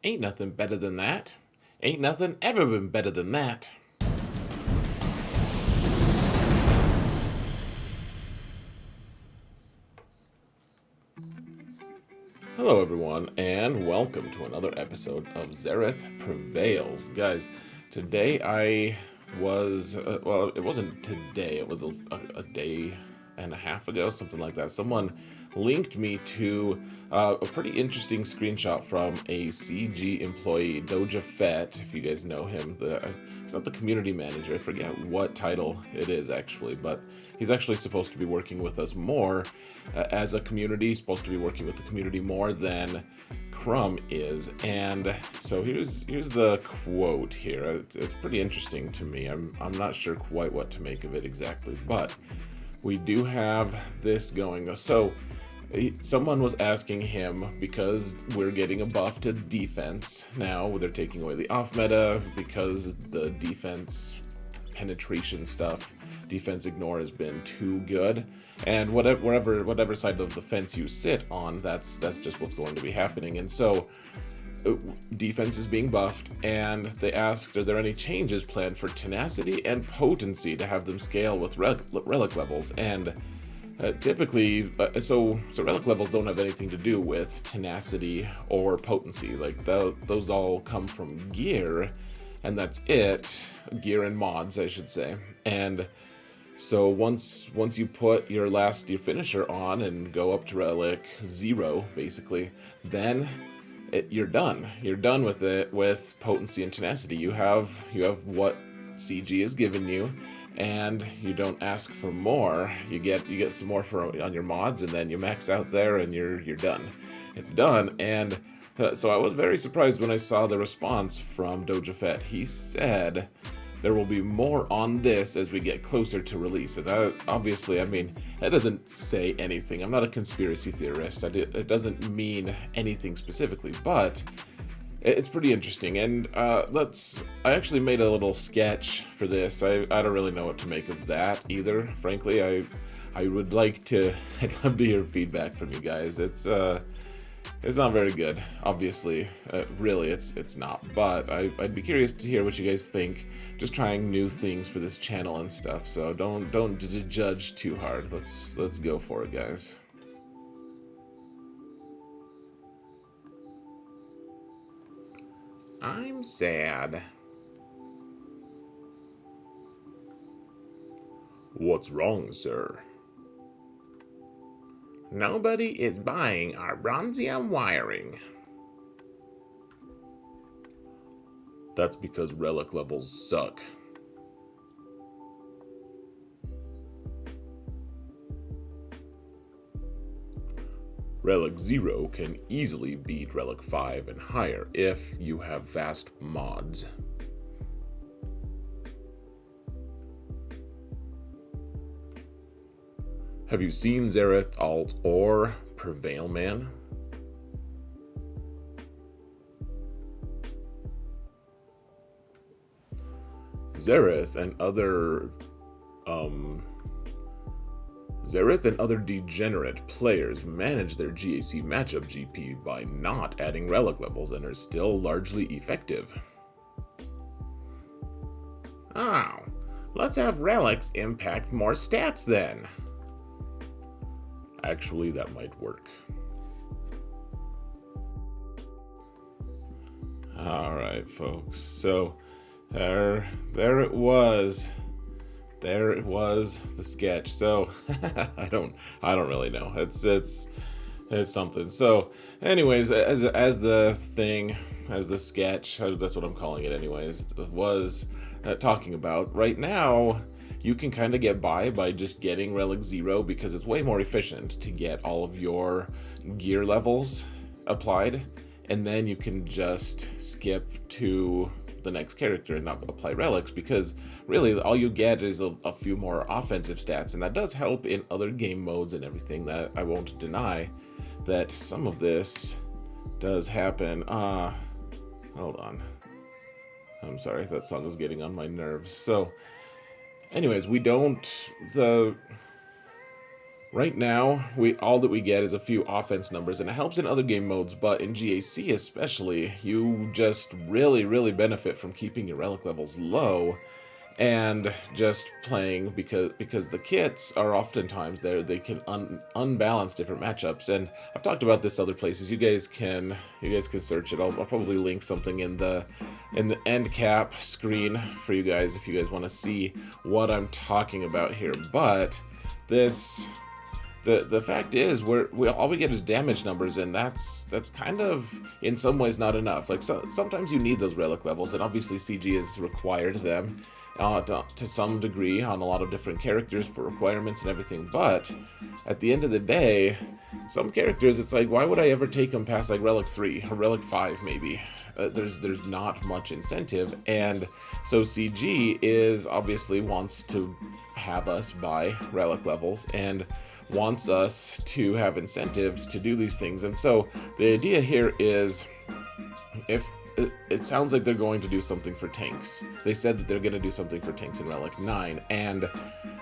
Ain't nothing better than that. Ain't nothing ever been better than that. Hello, everyone, and welcome to another episode of Zareth Prevails. Guys, today I was, well, it wasn't today, it was a day and a half ago, something like that. Someone linked me to a pretty interesting screenshot from a CG employee, Doja Fett, if you guys know him. He's not the community manager, I forget what title it is actually, but he's actually supposed to be working with us more as a community. He's supposed to be working with the community more than Crumb is. And so here's the quote here. It's pretty interesting to me. I'm not sure quite what to make of it exactly, but we do have this going. So someone was asking him, because we're getting a buff to defense now, they're taking away the off meta because the defense penetration stuff, defense ignore, has been too good, and whatever side of the fence you sit on, that's just what's going to be happening. And so defense is being buffed, and they asked, are there any changes planned for tenacity and potency to have them scale with relic levels? And typically, so relic levels don't have anything to do with tenacity or potency. Like those all come from gear, and that's it. Gear and mods, I should say. And so once you put your finisher on and go up to relic 0, basically, then you're done. You're done with it with potency and tenacity. You have what CG has given you, and you don't ask for more. You get some more on your mods, and then you max out there, and you're done. It's done. And so I was very surprised when I saw the response from Doja Fett. He said there will be more on this as we get closer to release. And that, obviously, I mean, that doesn't say anything. I'm not a conspiracy theorist. It doesn't mean anything specifically, but it's pretty interesting. And I actually made a little sketch for this. I don't really know what to make of that either, frankly. I would like to, I'd love to hear feedback from you guys. It's not very good, obviously. Really, it's not. But I'd be curious to hear what you guys think. Just trying new things for this channel and stuff. So don't judge too hard. Let's go for it, guys. I'm sad. What's wrong, sir? Nobody is buying our bronzium wiring. That's because relic levels suck. Relic 0 can easily beat Relic 5 and higher if you have fast mods. Have you seen Zareth Alt or Prevail Man? Zareth and other degenerate players manage their GAC matchup GP by not adding relic levels and are still largely effective. Oh, let's have relics impact more stats then. Actually, that might work. Alright, folks. So, there it was. There it was, the sketch. So, I don't really know. It's something. So, anyways, as the sketch, that's what I'm calling it anyways, was talking about, right now, you can kind of get by just getting Relic 0 because it's way more efficient to get all of your gear levels applied, and then you can just skip to the next character and not apply relics, because really all you get is a few more offensive stats, and that does help in other game modes and everything. That I won't deny that some of this does happen. Hold on. I'm sorry, that song was getting on my nerves. So anyways, Right now, all that we get is a few offense numbers, and it helps in other game modes, but in GAC especially, you just really, really benefit from keeping your relic levels low and just playing because the kits are oftentimes there. They can unbalance different matchups, and I've talked about this other places. You guys can search it. I'll probably link something in the end cap screen for you guys if you guys want to see what I'm talking about here. But this the fact is we all we get is damage numbers, and that's kind of in some ways not enough. Like, sometimes you need those relic levels, and obviously CG has required them to some degree on a lot of different characters for requirements and everything. But at the end of the day, some characters, it's like, why would I ever take them past like relic 3 or relic 5 maybe? There's not much incentive, and so CG is obviously wants to have us buy relic levels and wants us to have incentives to do these things. And so the idea here is, if it sounds like they're going to do something for tanks. They said that they're going to do something for tanks in Relic 9, and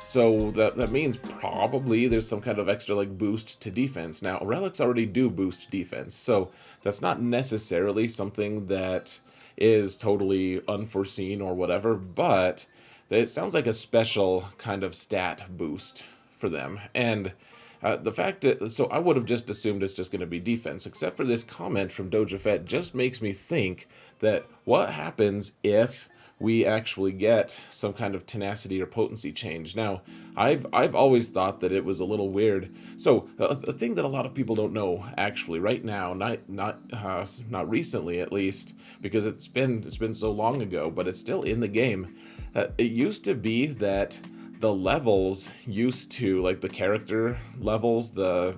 so that means probably there's some kind of extra like boost to defense. Now, relics already do boost defense, so that's not necessarily something that is totally unforeseen or whatever, but it sounds like a special kind of stat boost for them. And the fact that, so I would have just assumed it's just going to be defense, except for this comment from Doja Fett just makes me think that what happens if we actually get some kind of tenacity or potency change. Now, I've always thought that it was a little weird. So the thing that a lot of people don't know actually right now, not recently at least, because it's been so long ago, but it's still in the game. It used to be that the levels used to, like the character levels, like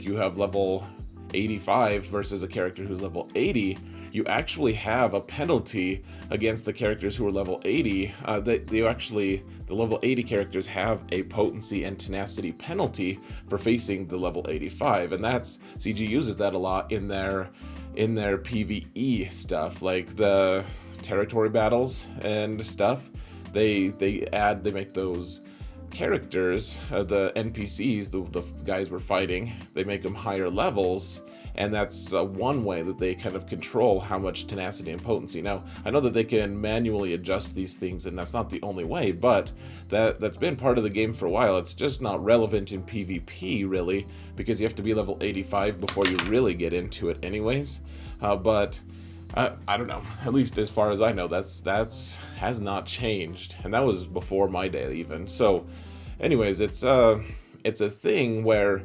you have level 85 versus a character who's level 80, you actually have a penalty against the characters who are level 80. The level 80 characters have a potency and tenacity penalty for facing the level 85, and that's, CG uses that a lot in their PvE stuff, like the territory battles and stuff. They make those characters, the NPCs, the guys we're fighting, they make them higher levels, and that's one way that they kind of control how much tenacity and potency. Now, I know that they can manually adjust these things, and that's not the only way, but that's been part of the game for a while. It's just not relevant in PvP, really, because you have to be level 85 before you really get into it anyways. But I don't know. At least as far as I know, that's has not changed, and that was before my day even. So, anyways, it's a thing where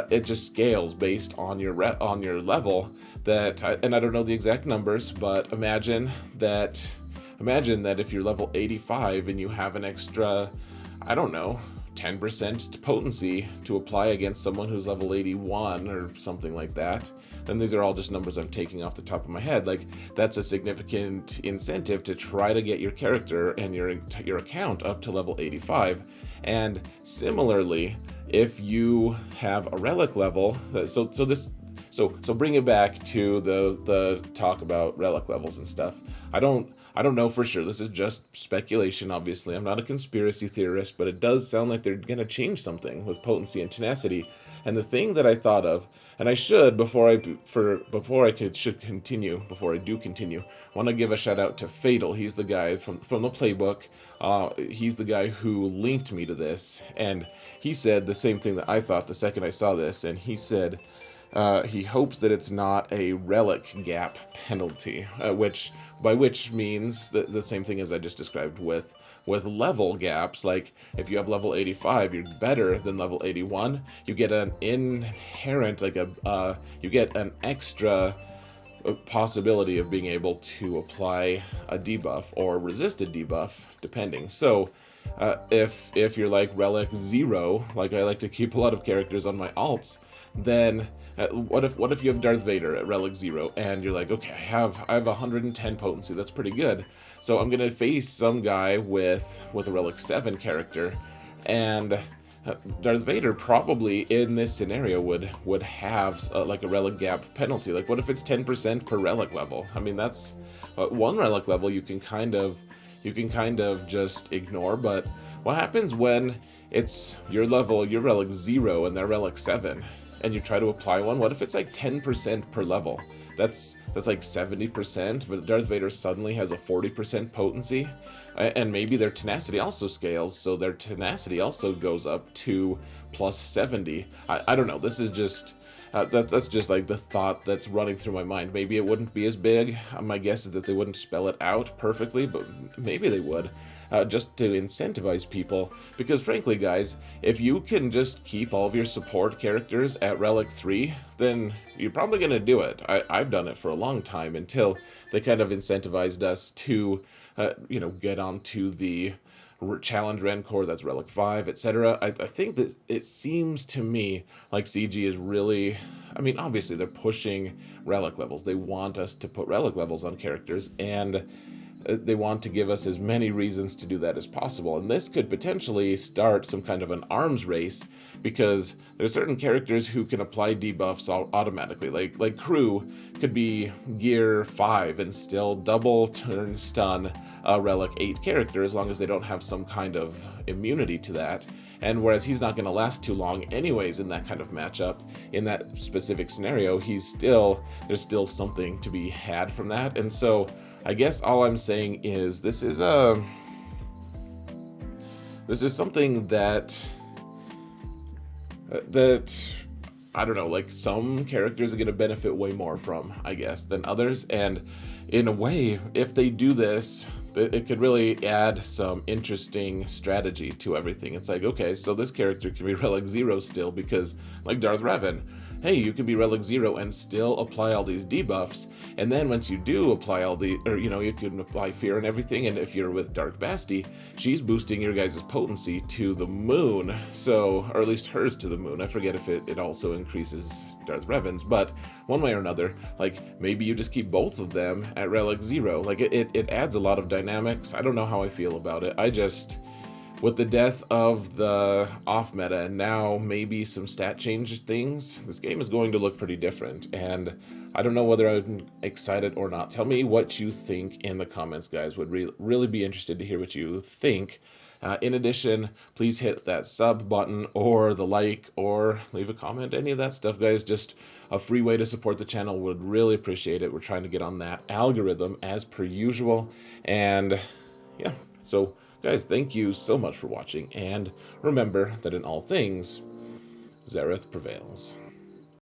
it just scales based on your level. And I don't know the exact numbers, but imagine that if you're level 85 and you have an extra, I don't know, 10% potency to apply against someone who's level 81 or something like that. And these are all just numbers I'm taking off the top of my head. Like, that's a significant incentive to try to get your character and your account up to level 85. And similarly, if you have a relic level, so bring it back to the talk about relic levels and stuff. I don't know for sure. This is just speculation, obviously. I'm not a conspiracy theorist, but it does sound like they're going to change something with potency and tenacity. And the thing that I thought of, and I should, before I do continue, want to give a shout out to Fatal. He's the guy from the playbook. He's the guy who linked me to this, and he said the same thing that I thought the second I saw this, and he said he hopes that it's not a relic gap penalty, which means the same thing as I just described with level gaps. Like, if you have level 85, you're better than level 81. You get an inherent, you get an extra possibility of being able to apply a debuff or resist a debuff, depending. So if you're like relic 0, like I like to keep a lot of characters on my alts, then what if you have Darth Vader at relic 0 and you're like, okay, I have 110 potency, that's pretty good, so I'm gonna face some guy with a relic 7 character, and Darth Vader probably in this scenario would have like a relic gap penalty. Like, what if it's 10% per relic level? I mean, that's one relic level you can kind of just ignore. But what happens when it's your level, you're relic 0 and they're relic 7, and you try to apply one. What if it's like 10% per level? That's like 70%, but Darth Vader suddenly has a 40% potency, and maybe their tenacity also scales, so their tenacity also goes up to plus 70. I don't know. This is just that's just like the thought that's running through my mind. Maybe it wouldn't be as big. My guess is that they wouldn't spell it out perfectly, but maybe they would. Just to incentivize people. Because frankly, guys, if you can just keep all of your support characters at Relic 3, then you're probably going to do it. I've done it for a long time until they kind of incentivized us to, get onto the challenge Rancor, that's Relic 5, etc. I think that it seems to me like CG is really, I mean, obviously they're pushing Relic levels. They want us to put Relic levels on characters, and they want to give us as many reasons to do that as possible. And this could potentially start some kind of an arms race, because there's certain characters who can apply debuffs automatically. Like Crew could be gear 5 and still double turn stun a relic 8 character as long as they don't have some kind of immunity to that. And whereas he's not going to last too long anyways in that kind of matchup, in that specific scenario, there's still something to be had from that. And so I guess all I'm saying is this is something that I don't know, like some characters are going to benefit way more from, I guess, than others. And in a way, if they do this, it could really add some interesting strategy to everything. It's like, okay, so this character can be Relic 0 still, because like Darth Revan, hey, you can be Relic 0 and still apply all these debuffs, and then once you do apply you can apply fear and everything, and if you're with Dark Basti, she's boosting your guys' potency to the moon, so, or at least hers to the moon. I forget if it also increases Darth Revan's, but one way or another, like, maybe you just keep both of them at Relic 0. Like, it adds a lot of dynamics. I don't know how I feel about it. With the death of the off meta and now maybe some stat change things, this game is going to look pretty different. And I don't know whether I'm excited or not. Tell me what you think in the comments, guys. Would really be interested to hear what you think. In addition, please hit that sub button or the like or leave a comment, any of that stuff, guys. Just a free way to support the channel. Would really appreciate it. We're trying to get on that algorithm as per usual. And yeah, so guys, thank you so much for watching, and remember that in all things, Zareth prevails.